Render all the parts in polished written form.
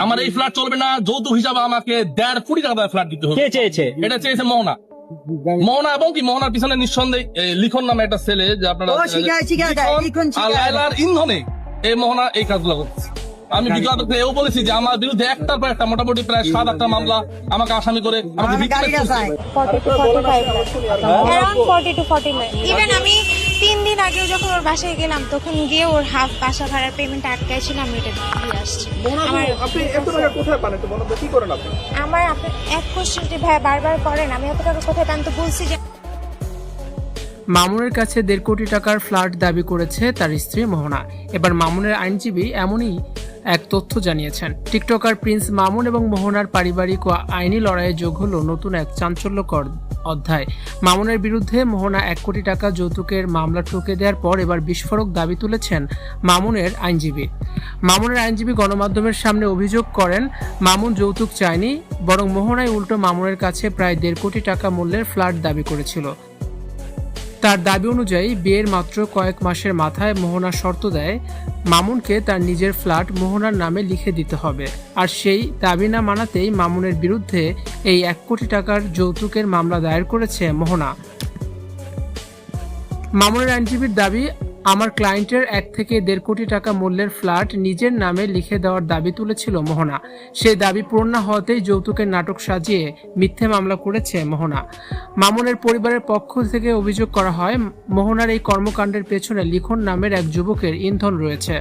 আমার এই ফ্ল্যাট চলবে না, যৌতুক হিসাবে আমাকে 1.5 কোটি টাকা ফ্ল্যাট দিতে হবে। কে চেয়েছে? এটা চেয়েছে মোহনা এবং কি মোহনার পিছনে নিঃসন্দেহে লিখন নামে একটা ছেলে, যে আপনারা লিখন আর লায়লার ইন্ধনে এই মোহনা এই কাজগুলো করছে। আমি বিগত এও বলেছি যে আমার বিরুদ্ধে একটার পর একটা মোটামুটি প্রায় 7-8টা মামলা আমাকে আসামি করে আমাকে ইভেন আমি 3 দিন আগেও যখন ওর বাসায় গেলাম তখন গিয়ে ওর হাফ বাসা ভাড়ার পেমেন্ট আটকায় ছিল, আমি এটা দিয়ে আসছি। আমার আপনি এক কোশ্চেনটি ভাই বারবার করেন, আমি এত টাকা কোথায় পান? তো বলছি যে মামুনের কাছে 1.5 কোটি টাকার ফ্ল্যাট দাবি করেছে তার স্ত্রী মোহনা। এবার মামুনের আইনজীবী এমনই এক তথ্য জানিয়েছেন। টিকটকার প্রিন্স মামুন এবং মোহনার পারিবারিক ও আইনি লড়াইয়ে যোগ হলো নতুন এক চাঞ্চল্যকর অধ্যায়। মামুনের বিরুদ্ধে মোহনা 1 কোটি টাকা যৌতুকের মামলা ঠুকে দেওয়ার পর এবার বিস্ফোরক দাবি তুলেছেন মামুনের আইনজীবী। মামুনের আইনজীবী গণমাধ্যমের সামনে অভিযোগ করেন, মামুন যৌতুক চায়নি, বরং মোহনাই উল্টো মামুনের কাছে প্রায় 1.5 কোটি টাকা মূল্যের ফ্ল্যাট দাবি করেছিল। তার দাবি অনুযায়ী বিয়ের মাত্র কয়েক মাসের মাথায় মোহনা শর্ত দেয় মামুনকে তার নিজের ফ্ল্যাট মোহনার নামে লিখে দিতে হবে। আর সেই দাবি না মানাতেই মামুনের বিরুদ্ধে এই 1 কোটি টাকার যৌতুকের মামলা দায়ের করেছে মোহনা। মামুনের আইনজীবীর দাবি, আমার ক্লায়েন্টের 1 থেকে 1.5 কোটি টাকা মূল্যের ফ্ল্যাট নিজের নামে লিখে দেওয়ার দাবি তুলেছিল মোহনা। সেই দাবি পূর্ণ হওয়াতেই যৌতুকের নাটক সাজিয়ে মিথ্যে মামলা করেছে মোহনা। মামুনের পরিবারের পক্ষ থেকে অভিযোগ করা হয়, মোহনার এই কর্মকাণ্ডের পেছনে লিখন নামের এক যুবকের ইন্ধন রয়েছে।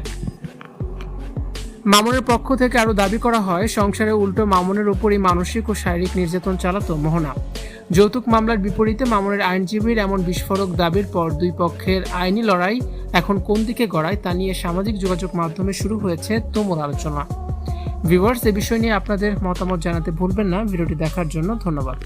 মামুনের পক্ষ থেকে আরও দাবি করা হয়, সংসারে উল্টো মামুনের উপরই মানসিক ও শারীরিক নির্যাতন চালাতো মোহনা। যৌতুক মামলার বিপরীতে মামুনের আইনজীবীর এমন বিস্ফোরক দাবির পর দুই পক্ষের আইনি লড়াই এখন কোন দিকে গড়ায় তা নিয়ে সামাজিক যোগাযোগ মাধ্যমে শুরু হয়েছে তুমুল আলোচনা। ভিউয়ার্স, এই বিষয় নিয়ে আপনাদের মতামত জানাতে ভুলবেন না। ভিডিওটি দেখার জন্য ধন্যবাদ।